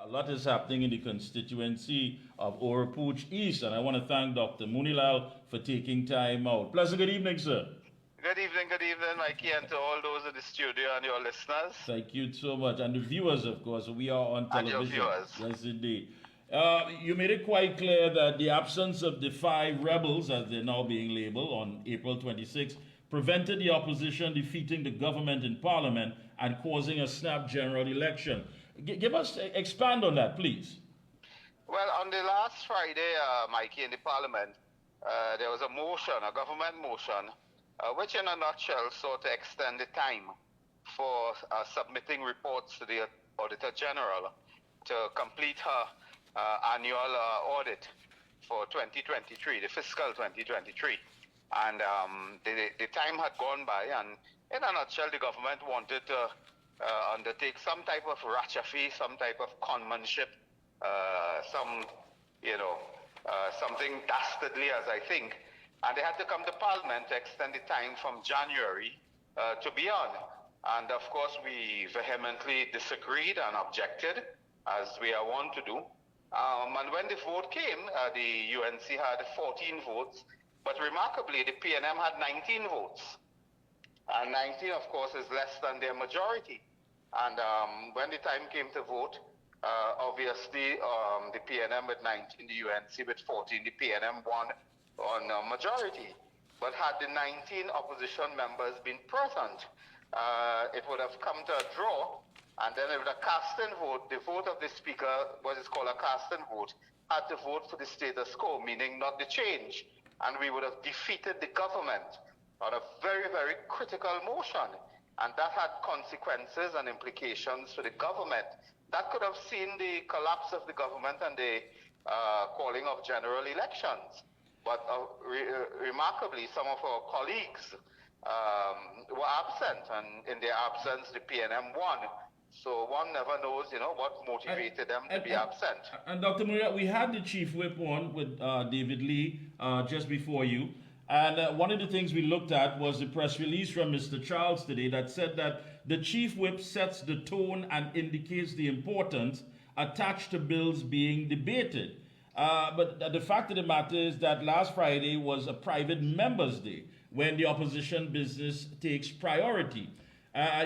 A lot is happening in the constituency of Oropouche East, and I want to thank Dr. Moonilal for taking time out. Pleasant good evening, sir. Good evening, Mikey, and to all those in the studio and your listeners. Thank you so much. And the viewers, of course, we are on And your television. viewers. Yes, indeed. You made it quite clear that the absence of the five rebels, as they're now being labeled, on April 26, prevented the opposition defeating the government in Parliament and causing a snap general election. Give us, expand on that, please. Well, on the last Friday, Mikey, in the Parliament, there was a motion, a government motion, which in a nutshell sought to extend the time for submitting reports to the Auditor General to complete her annual audit for 2023, the fiscal 2023. And the time had gone by, and in a nutshell, the government wanted to undertake some type of ratchafie, some type of conmanship, something dastardly, as I think. And they had to come to Parliament to extend the time from January to beyond. And of course, we vehemently disagreed and objected, as we are wont to do. And when the vote came, the UNC had 14 votes, but remarkably, the PNM had 19 votes. And 19, of course, is less than their majority. And when the time came to vote, obviously, the PNM with 19, the UNC with 14, the PNM won on majority. But had the 19 opposition members been present, it would have come to a draw, and then with a cast-in vote, the vote of the speaker, what is called a cast-in vote, had to vote for the status quo, meaning not the change, and we would have defeated the government on a very, very critical motion, and that had consequences and implications for the government. That could have seen the collapse of the government and the calling of general elections. But remarkably, some of our colleagues were absent, and in their absence, the PNM won. So one never knows, what motivated them to be absent. And Dr. Maria, we had the chief whip on with David Lee just before you. And one of the things we looked at was the press release from Mr. Charles today that said that the chief whip sets the tone and indicates the importance attached to bills being debated. But the fact of the matter is that last Friday was a private members' day when the opposition business takes priority.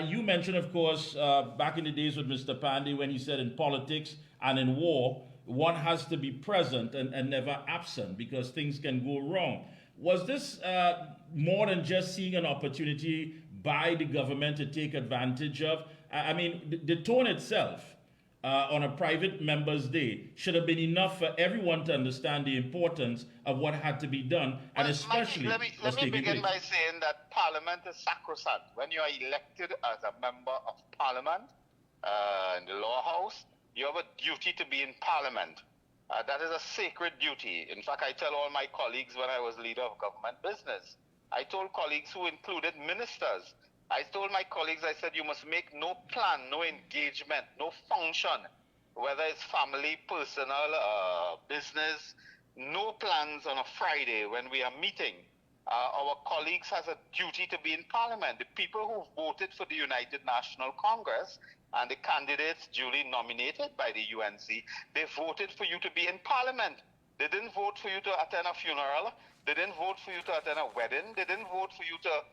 You mentioned, of course, back in the days with Mr. Pandey when he said in politics and in war, one has to be present and never absent because things can go wrong. Was this more than just seeing an opportunity by the government to take advantage of? I mean, the tone itself on a private members' day should have been enough for everyone to understand the importance of what had to be done, and especially Mikey, let me begin by saying that Parliament is sacrosanct. When you are elected as a member of Parliament in the Lower House, you have a duty to be in Parliament. That is a sacred duty. In fact, I tell all my colleagues when I was leader of government business, I told colleagues who included ministers, I told my colleagues, I said, you must make no plan, no engagement, no function, whether it's family, personal, business, no plans on a Friday when we are meeting. Our colleagues has a duty to be in Parliament. The people who voted for the United National Congress and the candidates duly nominated by the UNC, they voted for you to be in Parliament. They didn't vote for you to attend a funeral. They didn't vote for you to attend a wedding. They didn't vote for you to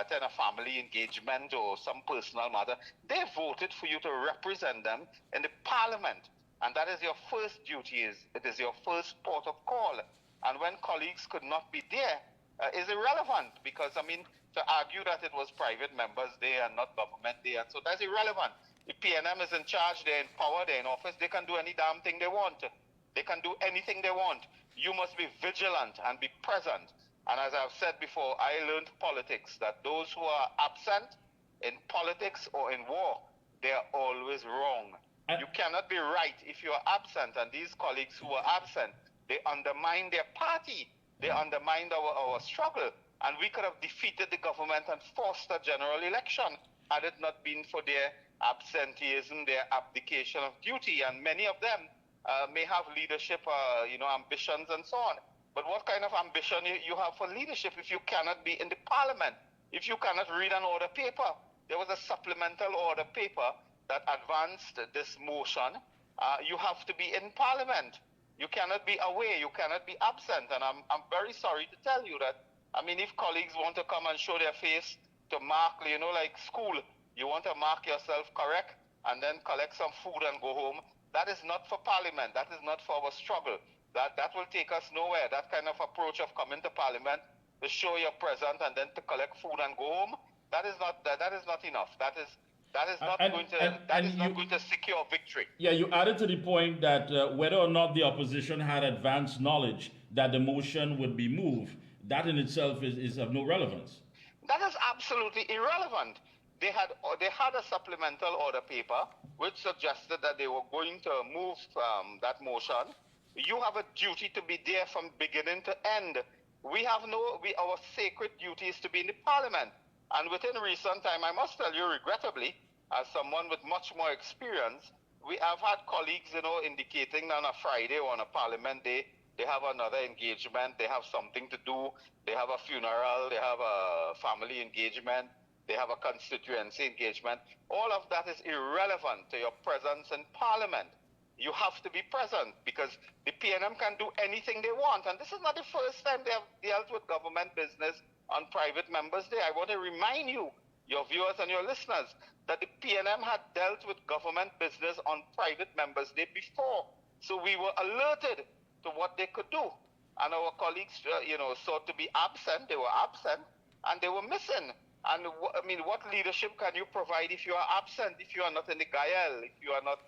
attend a family engagement or some personal matter. They voted for you to represent them in the Parliament. And that is your first duty. It is your first port of call. And when colleagues could not be there, is irrelevant, because, to argue that it was private members' day and not government day, and so that's irrelevant. The PNM is in charge, they're in power, they're in office, they can do any damn thing they want. They can do anything they want. You must be vigilant and be present. And as I've said before, I learned politics, that those who are absent in politics or in war, they are always wrong. You cannot be right if you are absent, and these colleagues who are absent, they undermine their party. They undermined our struggle, and we could have defeated the government and forced a general election had it not been for their absenteeism, their abdication of duty. And many of them may have leadership, ambitions and so on. But what kind of ambition you have for leadership if you cannot be in the Parliament, if you cannot read an order paper? There was a supplemental order paper that advanced this motion you have to be in Parliament. You cannot be away. You cannot be absent. And I'm very sorry to tell you that, I mean, if colleagues want to come and show their face to mark, you know, like school, you want to mark yourself correct and then collect some food and go home. That is not for Parliament. That is not for our struggle. That will take us nowhere. That kind of approach of coming to Parliament to show you're present and then to collect food and go home, that is not enough. That is not going to secure victory. Yeah, you added to the point that whether or not the opposition had advanced knowledge that the motion would be moved, that in itself is of no relevance. That is absolutely irrelevant. They had a supplemental order paper which suggested that they were going to move that motion. You have a duty to be there from beginning to end. Our sacred duty is to be in the Parliament. And within recent time, I must tell you, regrettably, as someone with much more experience, we have had colleagues, you know, indicating on a Friday or on a Parliament day, they have another engagement, they have something to do, they have a funeral, they have a family engagement, they have a constituency engagement. All of that is irrelevant to your presence in Parliament. You have to be present because the PNM can do anything they want. And this is not the first time they have dealt with government business on Private Members' Day. I want to remind you, your viewers and your listeners, that the PNM had dealt with government business on Private Members' Day before. So we were alerted to what they could do. And our colleagues, sought to be absent. They were absent and they were missing. And I mean, what leadership can you provide if you are absent, if you are not in the Gayelle, if you are not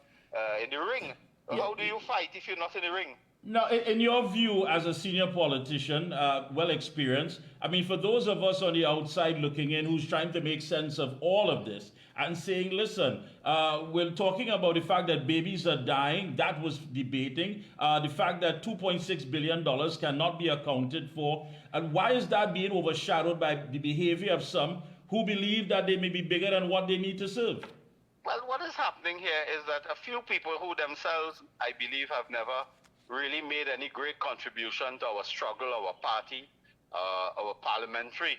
in the ring? Yeah. How do you fight if you're not in the ring? Now, in your view, as a senior politician, well experienced, I mean, for those of us on the outside looking in who's trying to make sense of all of this and saying, listen, we're talking about the fact that babies are dying, that was debating, the fact that $2.6 billion cannot be accounted for, and why is that being overshadowed by the behavior of some who believe that they may be bigger than what they need to serve? Well, what is happening here is that a few people who themselves, I believe, have never really made any great contribution to our struggle, our party, our parliamentary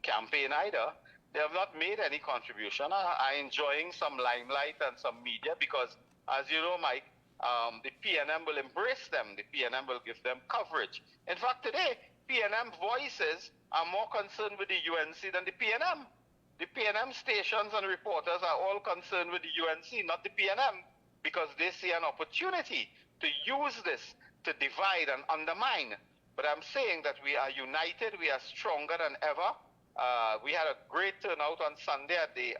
campaign either. They have not made any contribution. Are enjoying some limelight and some media because, as you know, Mike, the PNM will embrace them. The PNM will give them coverage. In fact, today, PNM voices are more concerned with the UNC than the PNM. The PNM stations and reporters are all concerned with the UNC, not the PNM, because they see an opportunity to use this to divide and undermine. But I'm saying that we are united, we are stronger than ever. We had a great turnout on Sunday at the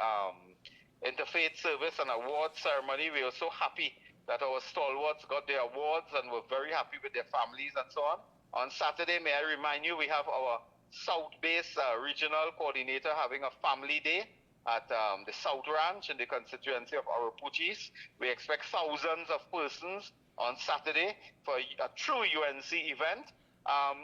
Interfaith Service and Awards ceremony. We were so happy that our stalwarts got their awards and were very happy with their families and so on. On Saturday, may I remind you, we have our South Base regional coordinator having a family day at the South Ranch in the constituency of Oropouche East. We expect thousands of persons on Saturday for a true UNC event.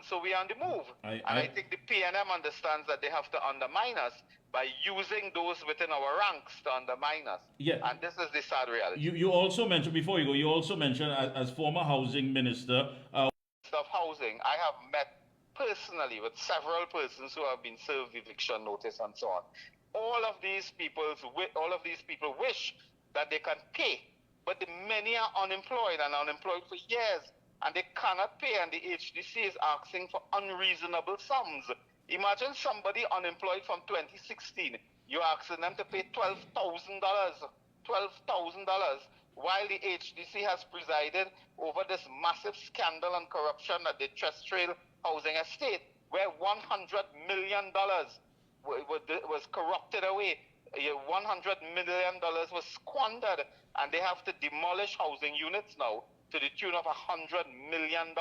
So we are on the move. I think the PNM understands that they have to undermine us by using those within our ranks to undermine us. Yeah. And this is the sad reality. You also mentioned, before you go, you also mentioned as former housing minister. Of housing, I have met personally with several persons who have been served eviction notice and so on. All of these people wish that they can pay, but the many are unemployed and unemployed for years, and they cannot pay, and the HDC is asking for unreasonable sums. Imagine somebody unemployed from 2016. You're asking them to pay $12,000, while the HDC has presided over this massive scandal and corruption at the Terrestrial Housing Estate, where $100 million was corrupted away. $100 million was squandered, and they have to demolish housing units now to the tune of $100 million.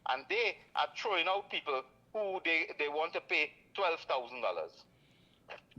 And they are throwing out people who they want to pay $12,000.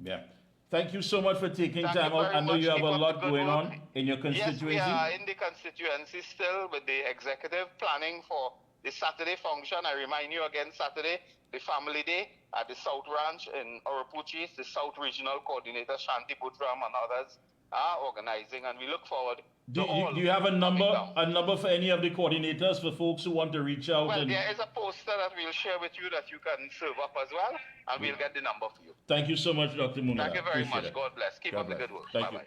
Yeah. Thank you so much for taking time out. I know you have a lot going on in your constituency. Yes, we are in the constituency still with the executive planning for the Saturday function. I remind you again, Saturday, the family day at the South Ranch in Oropouche East. The South Regional Coordinator, Shanti Butram, and others are organizing, and we look forward do you have a number for any of the coordinators for folks who want to reach out? Well, there is a poster that we'll share with you that you can serve up as well, and we'll get the number for you. Thank you so much, Dr. Moonilal. Thank you very much. God bless. Keep up the good work. Thank you.